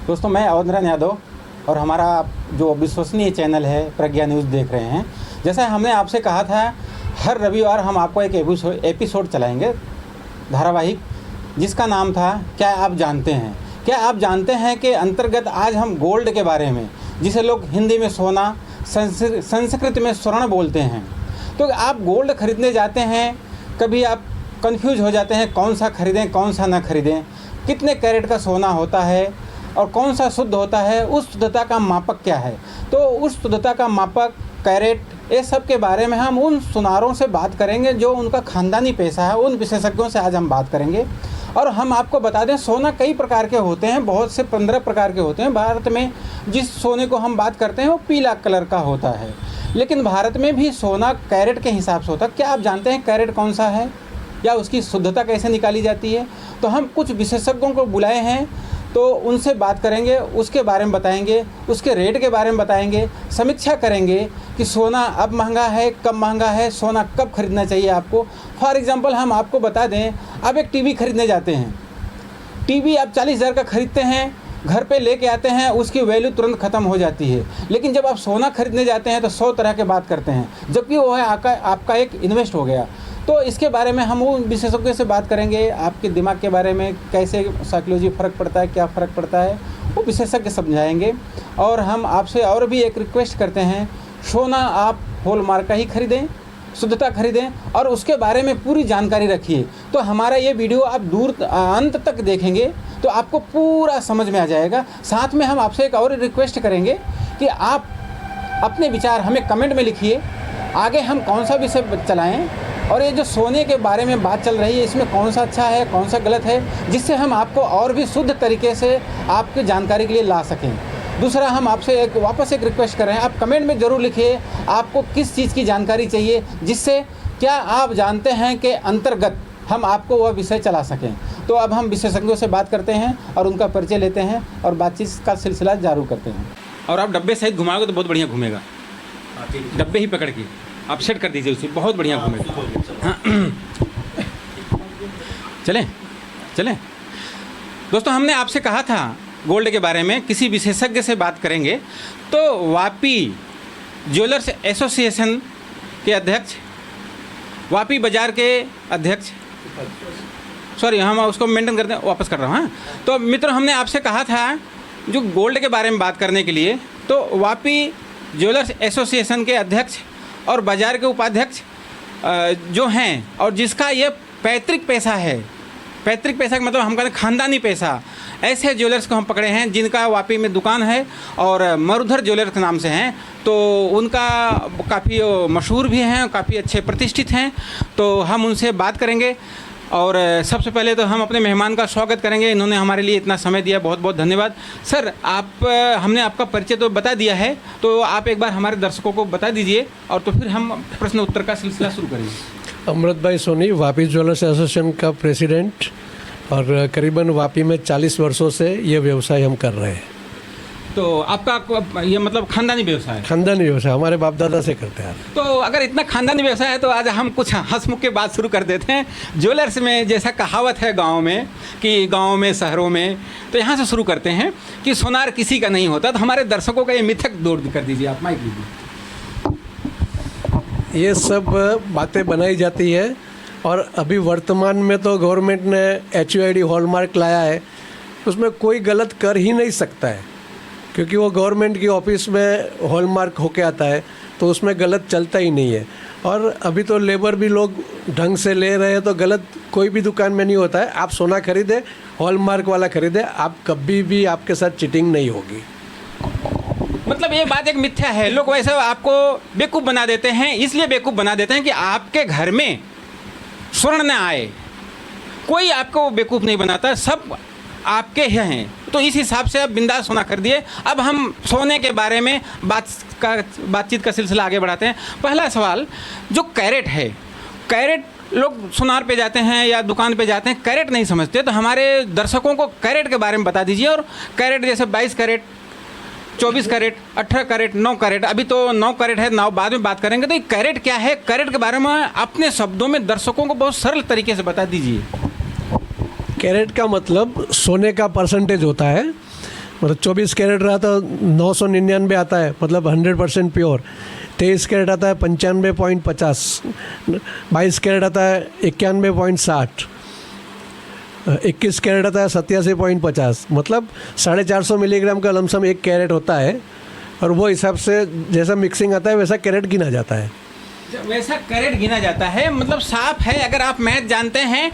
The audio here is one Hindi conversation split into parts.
दोस्तों, मैं अवधराज यादव और हमारा जो विश्वसनीय चैनल है प्रज्ञा न्यूज़ देख रहे हैं। जैसा हमने आपसे कहा था, हर रविवार हम आपको एक एपिसोड चलाएंगे धारावाहिक, जिसका नाम था क्या आप जानते हैं। क्या आप जानते हैं के अंतर्गत आज हम गोल्ड के बारे में, जिसे लोग हिंदी में सोना, संस्कृत में स्वर्ण बोलते हैं। तो आप गोल्ड खरीदने जाते हैं, कभी आप कंफ्यूज हो जाते हैं कौन सा खरीदें कौन सा ना खरीदें, कितने कैरेट का सोना होता है और कौन सा शुद्ध होता है, उस शुद्धता का मापक क्या है। तो उस शुद्धता का मापक, कैरेट, ये सब के बारे में हम उन सुनारों से बात करेंगे जो उनका ख़ानदानी पेशा है। उन विशेषज्ञों से आज हम बात करेंगे। और हम आपको बता दें, सोना कई प्रकार के होते हैं, बहुत से 15 प्रकार के होते हैं। भारत में जिस सोने को हम बात करते हैं वो पीला कलर का होता है, लेकिन भारत में भी सोना कैरेट के हिसाब से होता है। क्या आप जानते हैं कैरेट कौन सा है या उसकी शुद्धता कैसे निकाली जाती है? तो हम कुछ विशेषज्ञों को बुलाए हैं, तो उनसे बात करेंगे, उसके बारे में बताएंगे, उसके रेट के बारे में बताएंगे, समीक्षा करेंगे कि सोना अब महंगा है, कब महंगा है, सोना कब खरीदना चाहिए आपको। फॉर एग्जांपल हम आपको बता दें, आप एक टीवी खरीदने जाते हैं, टीवी आप 40,000 का खरीदते हैं, घर पे लेके आते हैं, उसकी वैल्यू तुरंत ख़त्म हो जाती है। लेकिन जब आप सोना खरीदने जाते हैं तो 100 तरह के बात करते हैं, जबकि वो है आपका एक इन्वेस्ट हो गया। तो इसके बारे में हम उन विशेषज्ञों से बात करेंगे, आपके दिमाग के बारे में, कैसे साइकोलॉजी फ़र्क पड़ता है, क्या फ़र्क पड़ता है, वो विशेषज्ञ समझाएंगे। और हम आपसे और भी एक रिक्वेस्ट करते हैं, सोना आप हॉलमार्क का ही खरीदें, शुद्धता खरीदें और उसके बारे में पूरी जानकारी रखिए। तो हमारा ये वीडियो आप अंत तक देखेंगे तो आपको पूरा समझ में आ जाएगा। साथ में हम आपसे एक और रिक्वेस्ट करेंगे कि आप अपने विचार हमें कमेंट में लिखिए, आगे हम कौन सा विषय चलाएँ और ये जो सोने के बारे में बात चल रही है, इसमें कौन सा अच्छा है, कौन सा गलत है, जिससे हम आपको और भी शुद्ध तरीके से आपकी जानकारी के लिए ला सकें। दूसरा, हम आपसे वापस एक रिक्वेस्ट कर रहे हैं, आप कमेंट में ज़रूर लिखिए आपको किस चीज़ की जानकारी चाहिए, जिससे क्या आप जानते हैं के अंतर्गत हम आपको वह विषय चला सकें। तो अब हम विशेषज्ञों से बात करते हैं और उनका परिचय लेते हैं और बातचीत का सिलसिला जारी करते हैं। और आप डब्बे सहित घुमाओगे तो बहुत बढ़िया घूमेगा, डब्बे ही पकड़ के आप सेट कर दीजिए उसे, बहुत बढ़िया घूमेगा। चलें दोस्तों, हमने आपसे कहा था गोल्ड के बारे में किसी विशेषज्ञ से बात करेंगे। तो वापी ज्वेलर्स एसोसिएशन के अध्यक्ष, वापी बाज़ार के अध्यक्ष, सॉरी हम उसको मेंटेन करते हैं, वापस कर रहा हूँ। तो मित्र, हमने आपसे कहा था जो गोल्ड के बारे में बात करने के लिए, तो वापी ज्वेलर्स एसोसिएशन के अध्यक्ष और बाज़ार के उपाध्यक्ष जो हैं, और जिसका ये पैतृक पैसा है, पैतृक पैसा का मतलब हम कहते हैं ख़ानदानी पैसा, ऐसे ज्वेलर्स को हम पकड़े हैं जिनका वापी में दुकान है और मरुधर ज्वेलर्स के नाम से हैं। तो उनका काफ़ी मशहूर भी हैं, काफ़ी अच्छे प्रतिष्ठित हैं। तो हम उनसे बात करेंगे और सबसे पहले तो हम अपने मेहमान का स्वागत करेंगे। इन्होंने हमारे लिए इतना समय दिया, बहुत बहुत धन्यवाद सर। हमने आपका परिचय तो बता दिया है, तो आप एक बार हमारे दर्शकों को बता दीजिए और तो फिर हम प्रश्न उत्तर का सिलसिला शुरू करेंगे। अमृत भाई सोनी, वापी ज्वेलर्स एसोसिएशन का प्रेसिडेंट, और करीबन वापी में 40 वर्षों से ये व्यवसाय हम कर रहे हैं। तो आपका ये मतलब खानदानी व्यवसाय है? खानदानी व्यवसाय हमारे बाप दादा से करते हैं। तो अगर इतना खानदानी व्यवसाय है तो आज हम कुछ हंसमुख के बात शुरू कर देते हैं। ज्वेलर्स में जैसा कहावत है गांव में, कि गांव में, शहरों में, तो यहाँ से शुरू करते हैं कि सोनार किसी का नहीं होता। तो हमारे दर्शकों का ये मिथक दूर कर दीजिए, आप माइक लीजिए। ये सब बातें बनाई जाती है और अभी वर्तमान में तो गवर्नमेंट ने HUID हॉलमार्क लाया है, उसमें कोई गलत कर ही नहीं सकता है, क्योंकि वो गवर्नमेंट की ऑफिस में हॉलमार्क होके आता है, तो उसमें गलत चलता ही नहीं है। और अभी तो लेबर भी लोग ढंग से ले रहे हैं, तो गलत कोई भी दुकान में नहीं होता है। आप सोना खरीदे, हॉलमार्क वाला खरीदे, आप कभी भी आपके साथ चीटिंग नहीं होगी। मतलब ये बात एक मिथ्या है, लोग वैसे आपको बेवकूफ़ बना देते हैं, इसलिए बेवकूफ़ बना देते हैं कि आपके घर में स्वर्ण न आए। कोई आपको बेवकूफ़ नहीं बनाता, सब आपके हैं। तो इस हिसाब से आप बिंदास सोना खरीदिए। अब हम सोने के बारे में बातचीत का सिलसिला आगे बढ़ाते हैं। पहला सवाल, जो कैरेट है, कैरेट लोग सुनार पे जाते हैं या दुकान पे जाते हैं, कैरेट नहीं समझते, तो हमारे दर्शकों को कैरेट के बारे में बता दीजिए। और कैरेट जैसे 22 कैरेट, 24 कैरेट, 18 कैरेट, 9 कैरेट, अभी तो 9 कैरेट है, 9 बाद में बात करेंगे। तो ये कैरेट क्या है, कैरेट के बारे में अपने शब्दों में दर्शकों को बहुत सरल तरीके से बता दीजिए। कैरेट का मतलब सोने का परसेंटेज होता है मतलब 24 कैरेट रहा तो 999 आता है, मतलब 100% प्योर। 23 कैरेट आता है 95.50, 22 कैरेट आता है 91.60, 21 कैरेट आता है 87.50, मतलब 450 मिलीग्राम का लमसम 1 कैरेट होता है। और वो हिसाब से जैसा मिक्सिंग आता है वैसा कैरेट गिना जाता है। वैसा कैरेट गिना जाता है, मतलब साफ है। अगर आप मैथ जानते हैं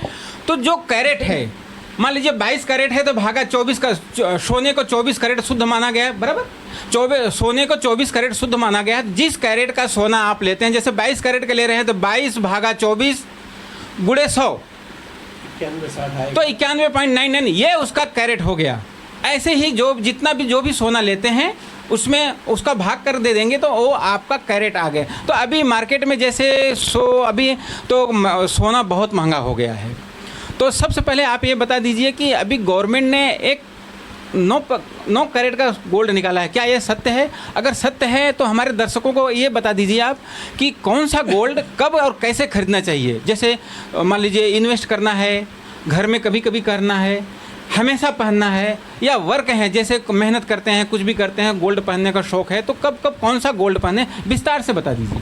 तो जो कैरेट है, मान लीजिए 22 कैरेट है तो भागा 24 का, सोने को 24 कैरेट शुद्ध माना गया है, बराबर। सोने को 24 कैरेट शुद्ध माना गया है। जिस कैरेट का सोना आप लेते हैं, जैसे 22 कैरेट का ले रहे हैं तो 22 भागा 24 गुणे 100 तो 91.99, ये उसका कैरेट हो गया। ऐसे ही जो भी सोना लेते हैं उसमें उसका भाग कर दे देंगे तो वो आपका कैरेट आ गया। तो अभी मार्केट में जैसे अभी तो सोना बहुत महंगा हो गया है। तो सबसे पहले आप ये बता दीजिए कि अभी गवर्नमेंट ने एक 9 कैरेट का गोल्ड निकाला है, क्या ये सत्य है? अगर सत्य है तो हमारे दर्शकों को ये बता दीजिए आप कि कौन सा गोल्ड कब और कैसे खरीदना चाहिए। जैसे मान लीजिए इन्वेस्ट करना है, घर में कभी कभी करना है, हमेशा पहनना है, या वर्क है, जैसे मेहनत करते हैं, कुछ भी करते हैं, गोल्ड पहनने का शौक़ है, तो कब कब कौन सा गोल्ड पहने, विस्तार से बता दीजिए।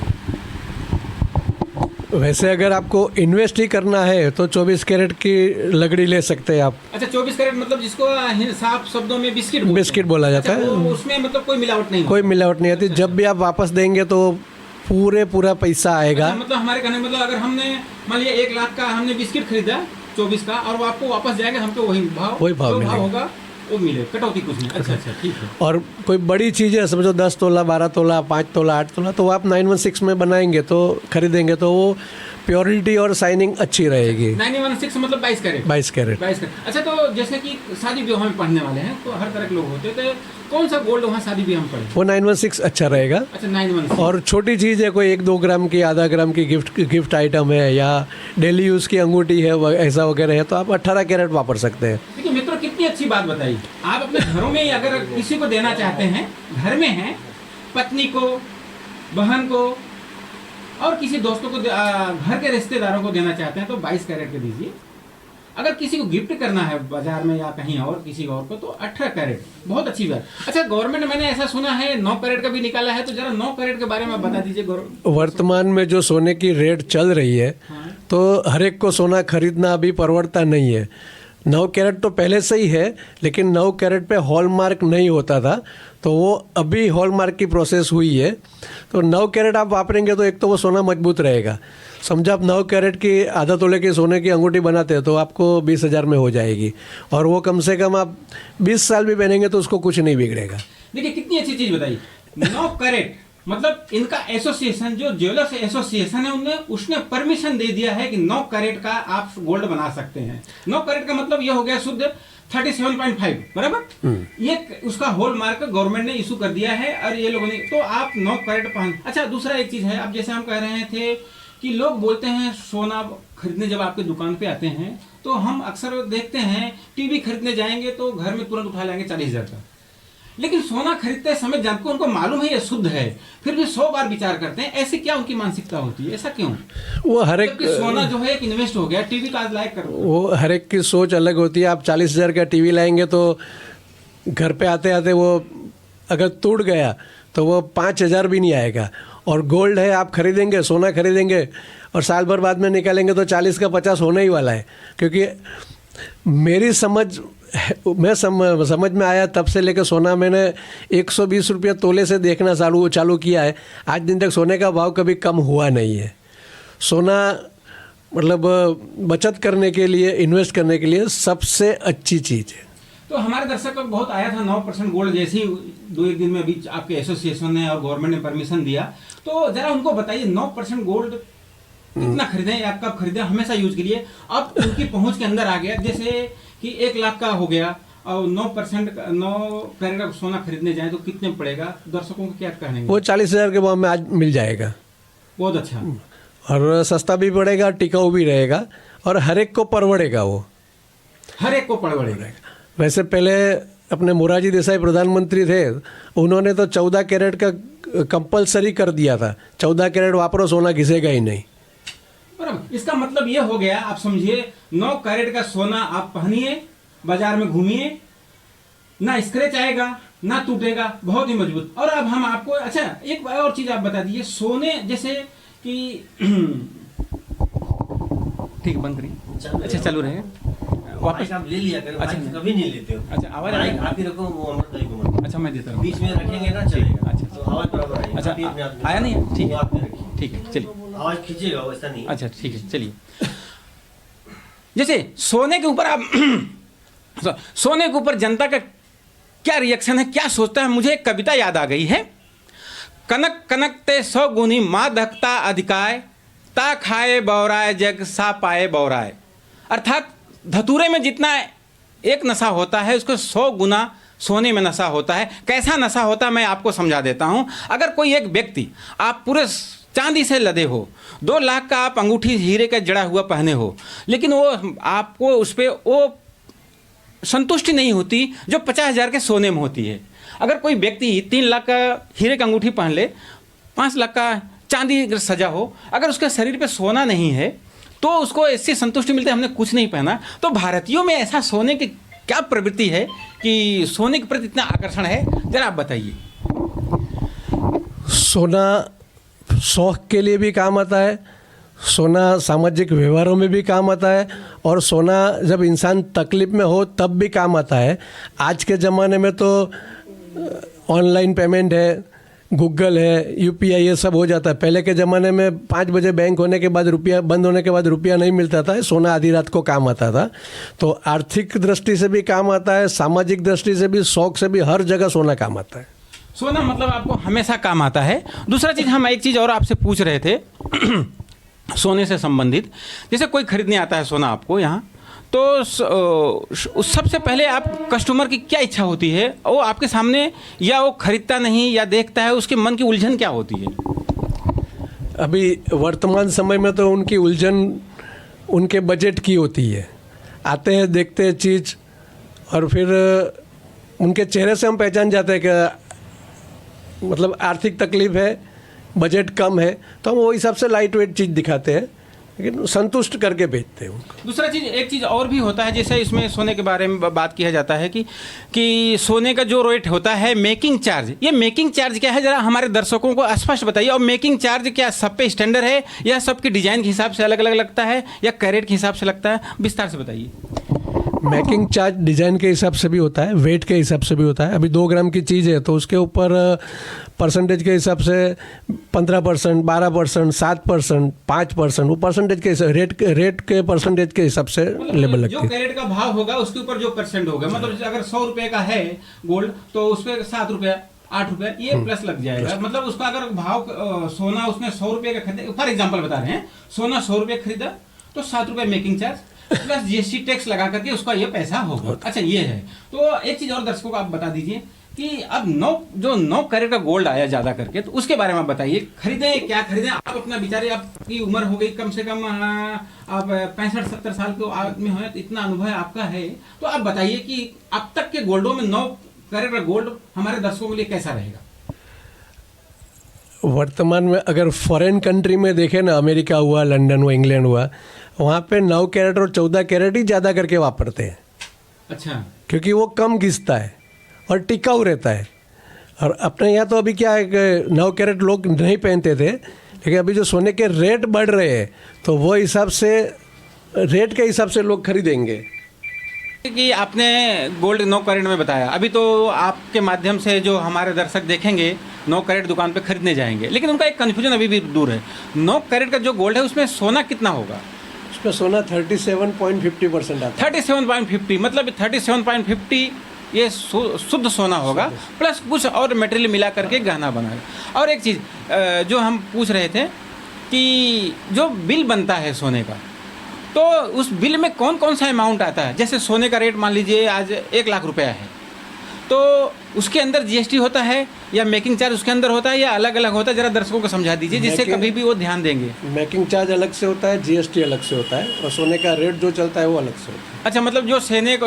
वैसे अगर आपको इन्वेस्ट ही करना है तो 24 कैरेट की लगड़ी ले सकते हैं आप। अच्छा, 24 कैरेट मतलब जिसको साफ शब्दों में बिस्किट बोला जाता है। उसमें मतलब कोई मिलावट नहीं, कोई मिलावट नहीं आती। जब भी आप वापस देंगे तो पूरा पैसा आएगा। अच्छा, मतलब हमारे कहने मतलब अगर हमने मान लिया 1 लाख का हमने बिस्किट खरीदा 24 का, और वो आपको वापस जाएगा, हमको वही भाव होगा, वो मिले, कटौती कुछ नहीं। अच्छा, ठीक है। और कोई बड़ी चीज़ है, समझो 10 तोला, 12 तोला, 5 तोला, 8 तोला, तो वो आप 916 में बनाएंगे तो खरीदेंगे तो वो प्योरिटी और शाइनिंग अच्छी रहेगी। 916 मतलब 22 कैरेट। 22 कैरेट। अच्छा, तो जैसे कि शादी विवाह में पहनने वाले हैं तो हर तरह के लोग होते हैं, तो कौन सा गोल्ड वहाँ शादी विवाह में पड़े? वो 916 अच्छा रहेगा। अच्छा, 916। और छोटी चीज़ है, कोई 1-2 ग्राम की, आधा ग्राम की गिफ्ट आइटम है, या डेली यूज़ की अंगूठी है, ऐसा वगैरह है, तो आप 18 कैरेट वापर सकते हैं। देखिए मित्रों, कितनी अच्छी बात बताई। आप अपने घरों में अगर किसी को देना चाहते हैं, घर में है, पत्नी को, बहन को और किसी दोस्तों को, घर के रिश्तेदारों को देना चाहते हैं तो 22 कैरेट के दीजिए। अगर किसी को गिफ्ट करना है बाजार में या कहीं और किसी और को तो 18 कैरेट, बहुत अच्छी बात। अच्छा, गवर्नमेंट मैंने ऐसा सुना है 9 कैरेट का भी निकाला है, तो जरा 9 कैरेट के बारे में बता दीजिए। वर्तमान में जो सोने की रेट चल रही है, हाँ। तो हर एक को सोना खरीदना अभी परवड़ता नहीं है। 9 कैरेट तो पहले से ही है, लेकिन 9 कैरेट पे हॉलमार्क नहीं होता था, तो वो अभी हॉलमार्क की प्रोसेस हुई है। तो 9 कैरेट आप वापरेंगे तो एक तो वो सोना मजबूत रहेगा। समझो आप 9 कैरेट की आधा तोले की सोने की अंगूठी बनाते हैं तो आपको 20,000 में हो जाएगी, और वो कम से कम आप 20 साल भी पहनेंगे तो उसको कुछ नहीं बिगड़ेगा। देखिए कितनी अच्छी चीज़ बताई। 9 कैरेट मतलब इनका एसोसिएशन, जो ज्वेलर्स एसोसिएशन है, उसने परमिशन दे दिया है कि 9 कैरेट का आप गोल्ड बना सकते हैं। 9 कैरेट का मतलब ये हो गया शुद्ध 37.5, बराबर। ये उसका हॉल मार्क गवर्नमेंट ने इशू कर दिया है, और ये लोगों ने, तो आप 9 कैरेट पहन। अच्छा, दूसरा एक चीज़ है, अब जैसे हम कह रहे थे कि लोग बोलते हैं सोना खरीदने जब आपके दुकान पे आते हैं तो हम अक्सर देखते हैं टीवी खरीदने जाएंगे तो घर में तुरंत उठा लाएंगे 40,000 का, लेकिन सोना खरीदते समय जबकि उनको मालूम है ये शुद्ध है, फिर भी 100 बार विचार करते हैं। ऐसे क्या उनकी मानसिकता होती है, ऐसा क्यों? वो हर एक सोना जो है एक इन्वेस्ट हो गया, टीवी का आज लायक कर, वो हर एक की सोच अलग होती है। आप 40,000 का टीवी लाएंगे तो घर पे आते आते वो अगर टूट गया तो वो 5,000 भी नहीं आएगा। और गोल्ड है, आप खरीदेंगे, सोना खरीदेंगे और साल भर बाद में निकालेंगे तो 40 का 50 होने ही वाला है। क्योंकि मेरी समझ में आया तब से लेकर सोना मैंने 120 रुपये तोले से देखना चालू किया है। आज दिन तक सोने का भाव कभी कम हुआ नहीं है। सोना मतलब बचत करने के लिए, इन्वेस्ट करने के लिए सबसे अच्छी चीज़ है। तो हमारे दर्शक को बहुत आया था 9% गोल्ड, जैसे ही 2-1 दिन में अभी आपके एसोसिएशन ने और गवर्नमेंट ने परमिशन दिया, तो जरा उनको बताइए 9% गोल्ड कितना खरीदें या कब खरीदें, हमेशा यूज के लिए। अब उनकी पहुंच के अंदर आ गया, जैसे कि 1 लाख का हो गया और 9 कैरेट सोना खरीदने जाए तो कितने पड़ेगा, दर्शकों को क्या कहेंगे? वो 40,000 के भाव में आज मिल जाएगा। बहुत अच्छा, और सस्ता भी पड़ेगा, टिकाऊ भी रहेगा, और हर एक को परवड़ेगा। वो हर एक को परवड़ेगा। वैसे पहले अपने मोरारजी देसाई प्रधानमंत्री थे, उन्होंने तो 14 कैरेट का कंपलसरी कर दिया था। 14 कैरेट वापरो, सोना घिसेगा ही नहीं। इसका मतलब ये हो गया, आप समझिए 9 कैरेट का सोना आप पहनिए, बाजार में घूमिए, ना स्क्रैच आएगा ना टूटेगा, बहुत ही मजबूत। और अब हम आपको अच्छा एक और चीज आप बता दीजिए, सोने जैसे कि ठीक है, बंद करिए। अच्छा चालू रहे वापस आप ले लिया करो। अच्छा, कभी नहीं लेते हो। अच्छा आवाज माइक आप ही रखो, वो अमृत भाई को मत। अच्छा मैं देता हूँ, बीच में रखेंगे ना चलेगा। अच्छा। तो आवाज बराबर आएगी। अच्छा आप ही अपने हाथ में आया नहीं है, ठीक वो है आप में रखिए। ठीक है चलिए। आवाज खींचेगा वैसा नहीं। अच्छा ठीक है चलिए। जैसे सोने के ऊपर आप सोने के ऊपर जनता का क्या रिएक्शन है, क्या सोचता है, मुझे एक कविता याद आ गई है। कनक कनक ते 100 गुनी माँ धकता अधिकाय, ता खाए बौराए जग सा पाए बौराए। अर्थात धतूरे में जितना एक नशा होता है उसको 100 गुना सोने में नशा होता है। कैसा नशा होता है मैं आपको समझा देता हूँ। अगर कोई एक व्यक्ति, आप पूरे चांदी से लदे हो, 2 लाख का आप अंगूठी हीरे का जड़ा हुआ पहने हो, लेकिन वो आपको उस पर वो संतुष्टि नहीं होती जो 50,000 के सोने में होती है। अगर कोई व्यक्ति 3 लाख का हीरे का अंगूठी पहन ले, 5 लाख का चांदी अगर सजा हो, अगर उसके शरीर पे सोना नहीं है तो उसको ऐसी संतुष्टि मिलती है हमने कुछ नहीं पहना। तो भारतीयों में ऐसा सोने की क्या प्रवृत्ति है कि सोने के प्रति इतना आकर्षण है, जरा आप बताइए। सोना शौक के लिए भी काम आता है, सोना सामाजिक व्यवहारों में भी काम आता है, और सोना जब इंसान तकलीफ में हो तब भी काम आता है। आज के ज़माने में तो ऑनलाइन पेमेंट है, गूगल है, यूपीआई, ये सब हो जाता है। पहले के ज़माने में 5 बजे बैंक होने के बाद रुपया बंद होने के बाद रुपया नहीं मिलता था, सोना आधी रात को काम आता था। तो आर्थिक दृष्टि से भी काम आता है, सामाजिक दृष्टि से भी, शौक से भी, हर जगह सोना काम आता है। सोना मतलब आपको हमेशा काम आता है। दूसरा चीज़, हम एक चीज़ और आपसे पूछ रहे थे सोने से संबंधित। जैसे कोई खरीदने आता है सोना आपको यहाँ, तो सबसे पहले आप कस्टमर की क्या इच्छा होती है, वो आपके सामने, या वो खरीदता नहीं या देखता है, उसके मन की उलझन क्या होती है? अभी वर्तमान समय में तो उनकी उलझन उनके बजट की होती है। आते हैं, देखते हैं चीज़, और फिर उनके चेहरे से हम पहचान जाते हैं कि मतलब आर्थिक तकलीफ है, बजट कम है, तो हम वो हिसाब से लाइट वेट चीज़ दिखाते हैं, लेकिन संतुष्ट करके बेचते हैं उनको। दूसरा चीज़, एक चीज़ और भी होता है, जैसे इसमें सोने के बारे में बात किया जाता है कि सोने का जो रेट होता है मेकिंग चार्ज, ये मेकिंग चार्ज क्या है, ज़रा हमारे दर्शकों को स्पष्ट बताइए। और मेकिंग चार्ज क्या सब पे स्टैंडर्ड है, या सबके डिज़ाइन के हिसाब से अलग अलग लगता है, या कैरेट के हिसाब से लगता है? विस्तार से बताइए। मेकिंग चार्ज डिज़ाइन के हिसाब से भी होता है, वेट के हिसाब से भी होता है। अभी 2 ग्राम की चीज़ है तो उसके ऊपर परसेंटेज के हिसाब से 15%, 12%, 7%, 5%, वो परसेंटेज के हिसाब, रेट के परसेंटेज के हिसाब से लेबल लगती है। जो कैरेट का भाव होगा उसके ऊपर जो परसेंट होगा, मतलब अगर 100 रुपये का है गोल्ड तो उस पर 7 रुपया, 8 रुपया ये प्लस लग जाएगा। मतलब उसका अगर भाव सोना उसने 100 रुपये का खरीदा, फॉर एग्जाम्पल बता रहे हैं, सोना 100 रुपये खरीदा तो 7 रुपये making charge plus GST tax लगा करके उसका ये पैसा होगा। अच्छा ये है। तो एक चीज और दर्शकों को आप बता दीजिए कि अब 9 कैरेट का गोल्ड आया ज्यादा करके, तो उसके बारे में आप बताइए। खरीदे क्या खरीदे, आप अपना विचारे, आपकी उम्र हो गई कम से कम, आप 65-70 साल के आदमी हो, तो इतना अनुभव आपका है, तो आप बताइए कि अब तक के गोल्डों में 9 कैरेट का गोल्ड हमारे दर्शकों के लिए कैसा रहेगा? वर्तमान में अगर फॉरेन कंट्री में देखें ना, अमेरिका हुआ, लंदन हुआ, इंग्लैंड हुआ, वहाँ पे 9 कैरेट और 14 कैरेट ही ज़्यादा करके वापरते हैं। अच्छा, क्योंकि वो कम घिसता है और टिकाऊ रहता है। और अपने यहाँ तो अभी क्या है कि 9 कैरेट लोग नहीं पहनते थे, लेकिन अभी जो सोने के रेट बढ़ रहे हैं तो वो हिसाब से, रेट के हिसाब से लोग खरीदेंगे। कि आपने गोल्ड 9 कैरेट में बताया, अभी तो आपके माध्यम से जो हमारे दर्शक देखेंगे 9 कैरेट दुकान पे खरीदने जाएंगे, लेकिन उनका एक कन्फ्यूजन अभी भी दूर है। 9 कैरेट का जो गोल्ड है उसमें सोना कितना होगा? उसमें सोना 37.50% आता है। 37.50 मतलब 37.50 ये शुद्ध सोना होगा, प्लस कुछ और मटेरियल मिला करके गहना बनाएगा। और एक चीज़ जो हम पूछ रहे थे कि जो बिल बनता है सोने का, तो उस बिल में कौन कौन सा अमाउंट आता है? जैसे सोने का रेट मान लीजिए आज 1 लाख रुपया है, तो उसके अंदर जीएसटी होता है या मेकिंग चार्ज उसके अंदर होता है या अलग अलग होता है? जरा दर्शकों को समझा दीजिए जिससे कभी भी वो ध्यान देंगे। मेकिंग चार्ज अलग से होता है, जीएसटी अलग से होता है, और सोने का रेट जो चलता है वो अलग से होता है। अच्छा, मतलब जो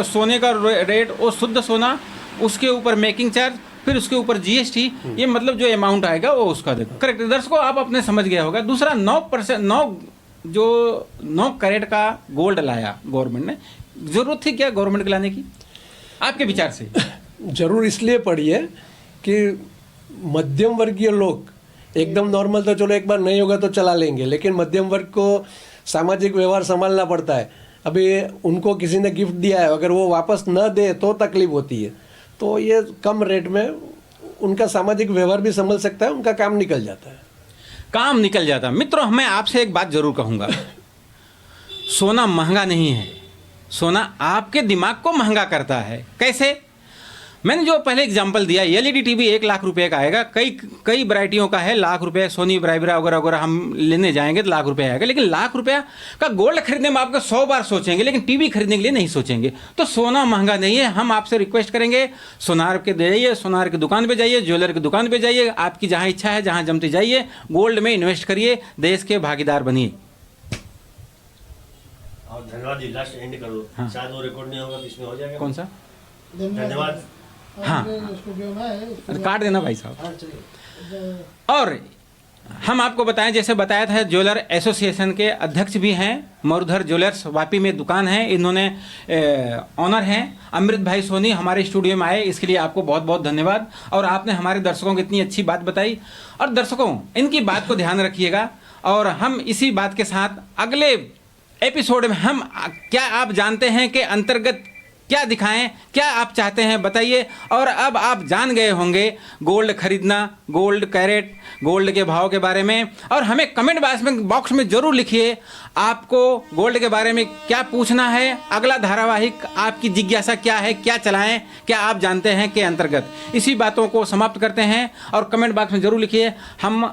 सोने का रेट वो शुद्ध सोना, उसके ऊपर मेकिंग चार्ज, फिर उसके ऊपर जीएसटी, ये मतलब जो अमाउंट आएगा वो उसका देखो। करेक्ट दर्शकों, आप अपने समझ गया होगा। दूसरा 9 कैरेट का गोल्ड लाया गवर्नमेंट ने, जरूरत थी क्या गवर्नमेंट के लाने की आपके विचार से? जरूर इसलिए पड़ी है कि मध्यम वर्गीय लोग, एकदम नॉर्मल तो चलो एक बार नहीं होगा तो चला लेंगे, लेकिन मध्यम वर्ग को सामाजिक व्यवहार संभालना पड़ता है। अभी उनको किसी ने गिफ्ट दिया है, अगर वो वापस न दे तो तकलीफ होती है, तो ये कम रेट में उनका सामाजिक व्यवहार भी संभल सकता है, उनका काम निकल जाता है। काम निकल जाता। मित्रों, मैं आपसे एक बात जरूर कहूँगा, सोना महंगा नहीं है, सोना आपके दिमाग को महंगा करता है। कैसे? मैंने जो पहले एग्जांपल दिया, एलईडी टीवी 1 लाख रुपए का आएगा, कई वैरायटियों का है, लाख रुपए, सोनी ब्राइबरा वगैरह वगैरह हम लेने जाएंगे तो लाख रुपए आएगा। लेकिन लाख रुपया का गोल्ड खरीदने में आपको 100 बार सोचेंगे, लेकिन टीवी खरीदने के लिए नहीं सोचेंगे। तो सोना महंगा नहीं है। हम आपसे रिक्वेस्ट करेंगे, सोनार के जाइए, सोनार की दुकान पर जाइए, ज्वेलर की दुकान पर जाइए, आपकी जहाँ इच्छा है, जहाँ जमती जाइए, गोल्ड में इन्वेस्ट करिए, देश के भागीदार बनिए। और धन्यवाद जी, लास्ट एंड करो। हाँ। शायद वो रिकॉर्ड नहीं होगा तो इसमें हो जाएगा। कौन सा? धन्यवाद। हाँ, काट देना भाई साहब। हाँ, चलिए। और हम आपको बताएं, जैसे बताया था, ज्वेलर एसोसिएशन के अध्यक्ष भी हैं, मरुधर ज्वेलर्स वापी में दुकान है, इन्होंने ऑनर हैं अमृत भाई सोनी, हमारे स्टूडियो में आए, इसके लिए आपको बहुत बहुत धन्यवाद। और आपने हमारे दर्शकों को इतनी अच्छी बात बताई। और दर्शकों, इनकी बात को ध्यान रखिएगा। और हम इसी बात के साथ अगले एपिसोड में हम क्या आप जानते हैं कि अंतर्गत क्या दिखाएं, क्या आप चाहते हैं बताइए। और अब आप जान गए होंगे गोल्ड खरीदना, गोल्ड कैरेट, गोल्ड के भाव के बारे में। और हमें कमेंट बॉक्स में जरूर लिखिए आपको गोल्ड के बारे में क्या पूछना है, अगला धारावाहिक आपकी जिज्ञासा क्या है, क्या चलाएं, क्या आप जानते हैं के अंतर्गत। इसी बातों को समाप्त करते हैं और कमेंट बॉक्स में जरूर लिखिए। हम